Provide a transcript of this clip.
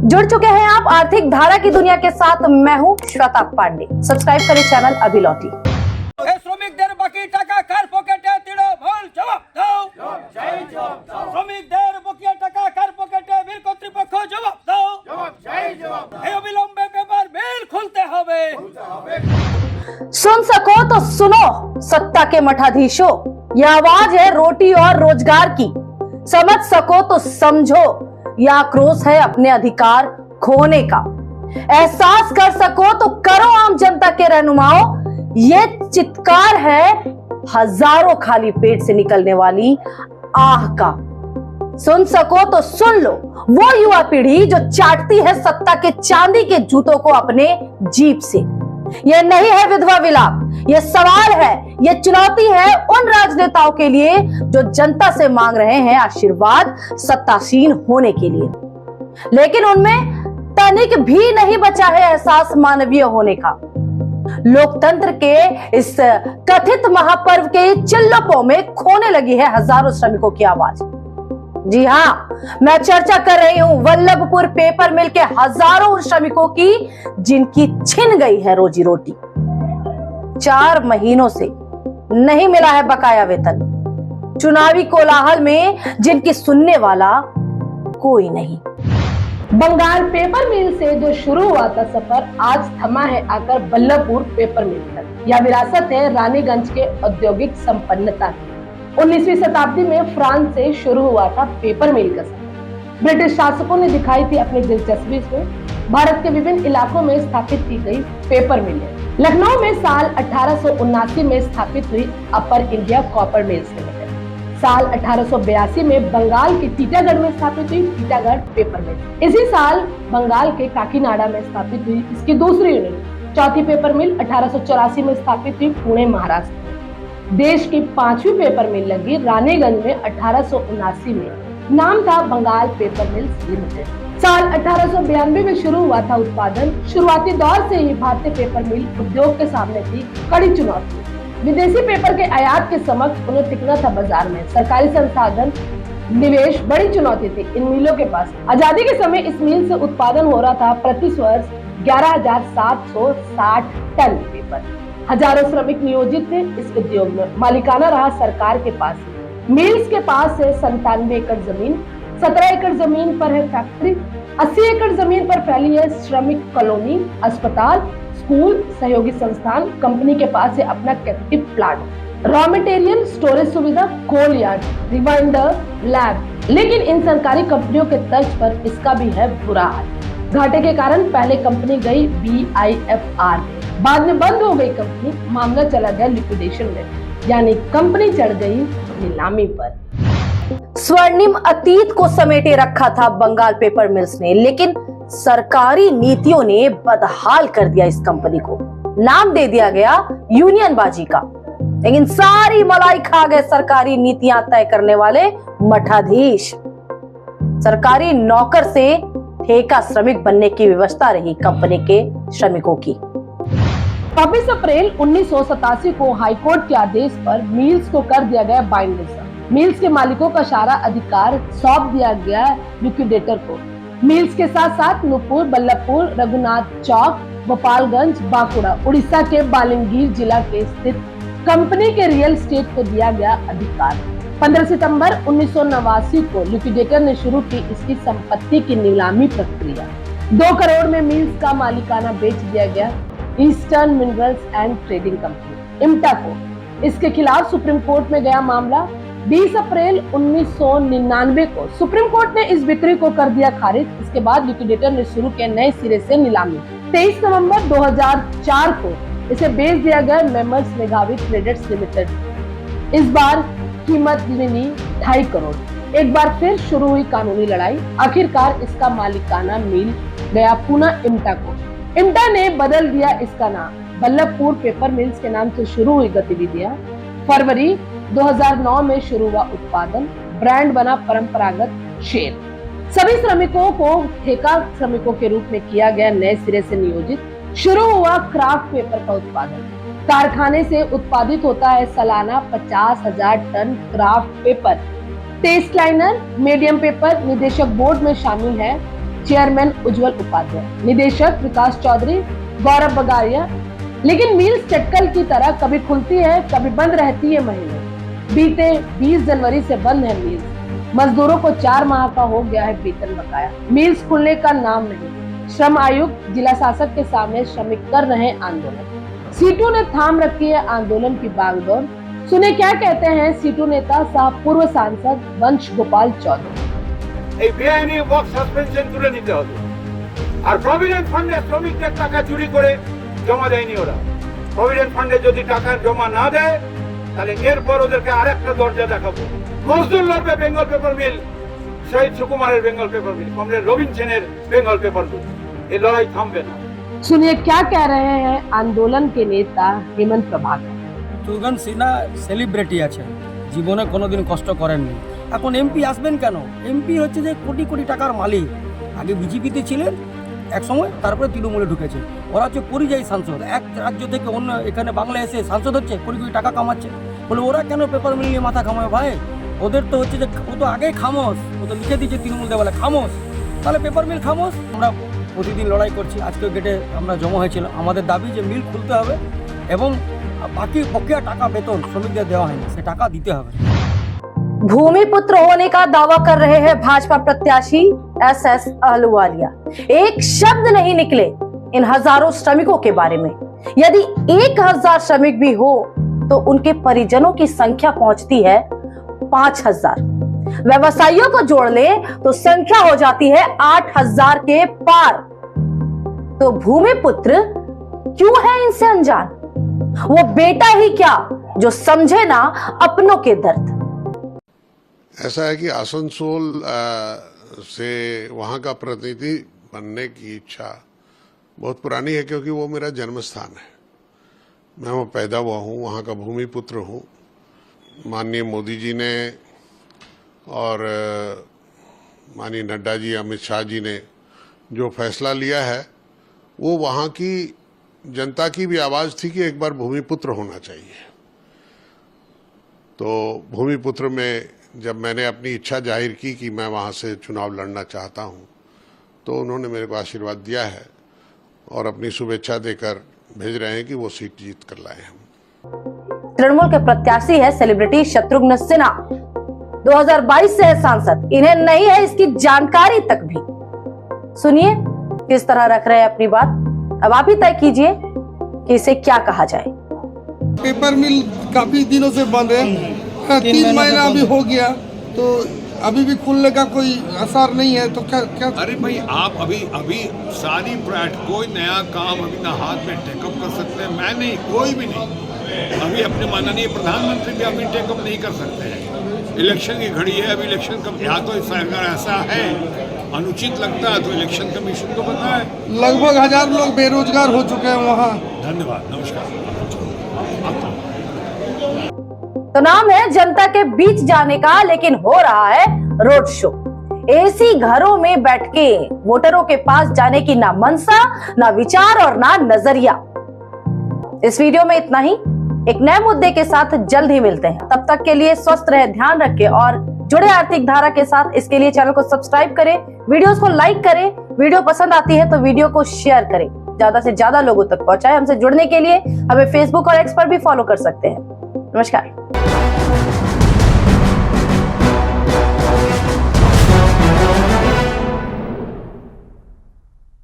जुड़ चुके हैं आप आर्थिक धारा की दुनिया के साथ। मैं हूं श्वेता पांडे। सब्सक्राइब करें चैनल अभी लौटी। শ্রমিকদের বাকি টাকা কার পকেটে তৃণমূল জবাব দাও। শ্রমিকদের বকেয়া টাকা কার পকেটে মিল কর্তৃপক্ষ জবাব দাও। এই অবিলম্বে পেপার মিল খুলতে হবে। सुन सको तो सुनो सत्ता के मठाधीशों, यह आवाज है रोटी और रोजगार की। समझ सको तो समझो, यह आक्रोश है अपने अधिकार खोने का। एहसास कर सको तो करो आम जनता के रहनुमाओं, ये चित्कार है हजारों खाली पेट से निकलने वाली आह का। सुन सको तो सुन लो, वो युवा पीढ़ी जो चाटती है सत्ता के चांदी के जूतों को अपने जीभ से। यह नहीं है विधवा विलाप, यह सवाल है, यह चुनौती है उन राजनेताओं के लिए जो जनता से मांग रहे हैं आशीर्वाद सत्तासीन होने के लिए, लेकिन उनमें तनिक भी नहीं बचा है एहसास मानवीय होने का। लोकतंत्र के इस कथित महापर्व के चिल्लपों में खोने लगी है हजारों श्रमिकों की आवाज। जी हां, मैं चर्चा कर रही हूं वल्लभपुर पेपर मिल के हजारों श्रमिकों की, जिनकी छिन गई है रोजी रोटी। 4 महीनों से नहीं मिला है बकाया वेतन। चुनावी कोलाहल में जिनकी सुनने वाला कोई नहीं। बंगाल पेपर मिल से जो शुरू हुआ था सफर, आज थमा है आकर वल्लभपुर पेपर मिल तक। यह विरासत है रानीगंज के औद्योगिक संपन्नता की। 19वीं शताब्दी में फ्रांस से शुरू हुआ था पेपर मिल का सफर। ब्रिटिश शासकों ने दिखाई थी अपनी दिलचस्पी से भारत के विभिन्न इलाकों में स्थापित की गई पेपर मिलें। लखनऊ में साल 1879 में स्थापित हुई upper India copper mills limited. साल 1882 में बंगाल के टीटागढ़ में स्थापित हुई टीटागढ़ पेपर मिल। इसी साल बंगाल के काकीनाडा में स्थापित हुई इसकी दूसरी यूनिट। चौथी पेपर मिल 1884 में स्थापित हुई पुणे महाराष्ट्र में। देश की 5वीं पेपर मिल लगी रानीगंज में 1879 में। नाम था बंगाल पेपर मिल्स लिमिटेड। साल 1892 में शुरू हुआ था उत्पादन। शुरुआती दौर से ही भारतीय पेपर मिल उद्योग के सामने थी कड़ी चुनौती। विदेशी पेपर के आयात के समक्ष उन्हें टिकना था बाजार में। सरकारी संसाधन निवेश बड़ी चुनौती थी इन मिलों के पास। आजादी के समय इस मिल से उत्पादन हो रहा था प्रति वर्ष 11,760 टन पेपर। हजारों श्रमिक नियोजित थे इस उद्योग में। मालिकाना रहा सरकार के पास। मिल्स के पास है 97 एकड़ जमीन। 17 एकड़ जमीन पर है फैक्ट्री। 80 एकड़ जमीन पर फैली है श्रमिक कॉलोनी, अस्पताल, स्कूल, सहयोगी संस्थान। कंपनी के पास है अपना captive plant, raw material, storage सुविधा, कोल यार्ड, रिवाइंडर, लैब। लेकिन इन सरकारी कंपनियों के तर्ज पर इसका भी है बुरा हाल। घाटे के कारण पहले कंपनी गई BIFR में, बाद में बंद हो गई कंपनी। मामला चला गया लिक्विडेशन में, यानी कंपनी चढ़ गई नीलामी पर। स्वर्णिम अतीत को समेटे रखा था बंगाल पेपर मिल्स ने, लेकिन सरकारी नीतियों ने बदहाल कर दिया इस कंपनी को। नाम दे दिया गया यूनियन बाजी का, लेकिन सारी मलाई खा गए सरकारी नीतियां तय करने वाले मठाधीश। सरकारी नौकर से ठेका श्रमिक बनने की व्यवस्था रही कंपनी के श्रमिकों की। 24 अप्रैल 1987 को हाईकोर्ट के आदेश पर मिल्स को कर दिया गया बाइंड। मिल्स के मालिकों का सारा अधिकार सौंप दिया गया लिक्विडेटर को। मिल्स के साथ साथ नूपुर, बल्लभपुर, रघुनाथ चौक, गोपालगंज, बांकुड़ा, उड़ीसा के बालंगीर जिला के स्थित कंपनी के रियल एस्टेट को दिया गया अधिकार। 15 सितंबर 1989 को लिक्विडेटर ने शुरू की इसकी संपत्ति की नीलामी प्रक्रिया। 2 करोड़ में मिल्स का मालिकाना बेच दिया गया Eastern Minerals and Trading Company इम्टा को। इसके खिलाफ सुप्रीम कोर्ट में गया मामला। 20 अप्रैल 1999 को सुप्रीम कोर्ट ने इस बिक्री को कर दिया खारिज। इसके बाद लिक्विडेटर ने शुरू किया नए सिरे से नीलामी। 23 नवंबर 2004 को इसे बेच दिया गया मेमर्स मेघावी ट्रेडर्स लिमिटेड। इस बार कीमत मिली 2.5 करोड़। एक बार फिर शुरू हुई कानूनी लड़ाई। आखिरकार इसका मालिकाना मिल गया पुनः इम्टा को। इम्टा ने बदल दिया इसका नाम। वल्लभपुर पेपर मिल्स के नाम से शुरू हुई गतिविधियां। फरवरी 2009 में शुरू हुआ उत्पादन। ब्रांड बना परंपरागत शेर। सभी श्रमिकों को ठेका श्रमिकों के रूप में किया गया नए सिरे से नियोजित। शुरू हुआ क्राफ्ट पेपर का उत्पादन। कारखाने से उत्पादित होता है सालाना 50,000 tonne kraft paper. Test liner, medium paper निदेशक बोर्ड में शामिल है। चेयरमैन उज्जवल उपाध्याय, निदेशक विकास चौधरी, गौरव बगारिया। लेकिन मील्स चटकल की तरह कभी खुलती है, कभी बंद रहती है महीनों। बीते 20 जनवरी से बंद है मील्स। मजदूरों को 4 माह का हो गया है वेतन बकाया। मील्स खुलने का नाम नहीं। श्रम आयुक्त, जिला शासक के सामने श्रमिक कर रहे आंदोलन। सीटू ने थाम रखी है आंदोलन की बागडोर। सुने क्या कहते हैं सीटू नेता सह पूर्व सांसद वंश गोपाल चौधरी। এই বেআইনি ওয়ার্ক সাসপেনশন তুলে নিতে হবে। আর প্রভিডেন্ট ফান্ডে শ্রমিকদের টাকা চুরি করে জমা দেয়নি ওরা। প্রভিডেন্ট ফান্ডে যদি টাকা জমা না দেয় তাহলে এরপর ওদেরকে আরেকটা দরজা দেখাবো। মজদুর লড়বে বেঙ্গল পেপার মিল, শহীদ সুকুমারের Bengal paper mill, comrade Robin সেনের বেঙ্গল পেপার মিল। এই লড়াই থামবে না। सुनिए क्या कह रहे हैं आंदोलन के नेता हेमंत प्रभाकर। সুগান সিনহা সেলিব্রিটি আছে, জীবনে কোনোদিন কষ্ট করেননি। এখন এমপি আসবেন কেন? এমপি হচ্ছে যে কোটি কোটি টাকার মালিক। আগে বিজেপিতে ছিলেন এক সময়, তারপরে তৃণমূলে ঢুকেছে। ওরা হচ্ছে পরিযায়ী সাংসদ, এক রাজ্য থেকে অন্য এখানে বাংলা এসে সাংসদ হচ্ছে, কোটি কোটি টাকা কামাচ্ছে। বলে ওরা কেন পেপার মিল নিয়ে মাথা খামায় ভাই? ওদের তো হচ্ছে যে ও তো আগেই খামোশ, ও তো লিখে দিচ্ছে তৃণমূল দেওয়ালে খামোশ। তাহলে পেপার মিল খামোশ। আমরা প্রতিদিন লড়াই করছি। আজকেও গেটে আমরা জমা হয়েছিল। আমাদের দাবি যে মিল খুলতে হবে এবং বাকি বকেয়া টাকা বেতন শ্রমিকদের দেওয়া হয়নি, সে টাকা দিতে হবে। भूमिपुत्र होने का दावा कर रहे हैं भाजपा प्रत्याशी एसएस अहलुवालिया। एक शब्द नहीं निकले इन हजारों श्रमिकों के बारे में। यदि 1000 श्रमिक भी हो तो उनके परिजनों की संख्या पहुंचती है 5000। व्यवसायियों को जोड़ ले तो संख्या हो जाती है 8000 के पार। तो भूमिपुत्र क्यों है इनसे अनजान? वो बेटा ही क्या जो समझे ना अपनों के दर्द। ऐसा है कि आसनसोल से वहाँ का प्रतिनिधि बनने की इच्छा बहुत पुरानी है, क्योंकि वो मेरा जन्म स्थान है। मैं वहाँ पैदा हुआ हूँ, वहाँ का भूमिपुत्र हूँ। माननीय मोदी जी ने और माननीय नड्डा जी, अमित शाह जी ने जो फैसला लिया है वो वहाँ की जनता की भी आवाज़ थी कि एक बार भूमिपुत्र होना चाहिए। तो भूमिपुत्र में जब मैंने अपनी इच्छा जाहिर की कि मैं वहाँ से चुनाव लड़ना चाहता हूँ, तो उन्होंने मेरे को आशीर्वाद दिया है और अपनी शुभेच्छा देकर भेज रहे हैं कि वो सीट जीत कर लाए हम। तृणमूल के प्रत्याशी है सेलिब्रिटी शत्रुघ्न सिन्हा। 2022 से है सांसद। इन्हें नहीं है इसकी जानकारी तक भी। सुनिए किस तरह रख रहे हैं अपनी बात। अब आप ही तय कीजिए कि इसे क्या कहा जाए। पेपर मिल काफी दिनों से बंद है। 3 महीना अभी हो गया, तो अभी भी खुलने का कोई असर नहीं है। तो क्या अरे भाई, आप अभी सारी कोई नया काम अभी ना हाथ में टेकअप कर सकते हैं। मैं नहीं, कोई भी नहीं। अभी अपने माननीय प्रधानमंत्री भी अभी टेकअप नहीं कर सकते हैं। इलेक्शन की घड़ी है, अभी इलेक्शन कम। यहाँ तो अगर ऐसा है अनुचित लगता है तो इलेक्शन कमीशन को बताए। लगभग 1000 लोग बेरोजगार हो चुके हैं वहाँ। धन्यवाद, नमस्कार। तो नाम है जनता के बीच जाने का, लेकिन हो रहा है रोड शो। एसी घरों में बैठ के वोटरों के पास जाने की ना मनसा, ना विचार और ना नजरिया। इस वीडियो में इतना ही। एक नए मुद्दे के साथ जल्द ही मिलते हैं। तब तक के लिए स्वस्थ रहे, ध्यान रखें और जुड़े आर्थिक धारा के साथ। इसके लिए चैनल को सब्सक्राइब करें, वीडियोस को लाइक करें। वीडियो पसंद आती है तो वीडियो को शेयर करें, ज्यादा से ज्यादा लोगों तक पहुंचाएं। हमसे जुड़ने के लिए हमें फेसबुक और एक्स पर भी फॉलो कर सकते हैं। नमस्कार।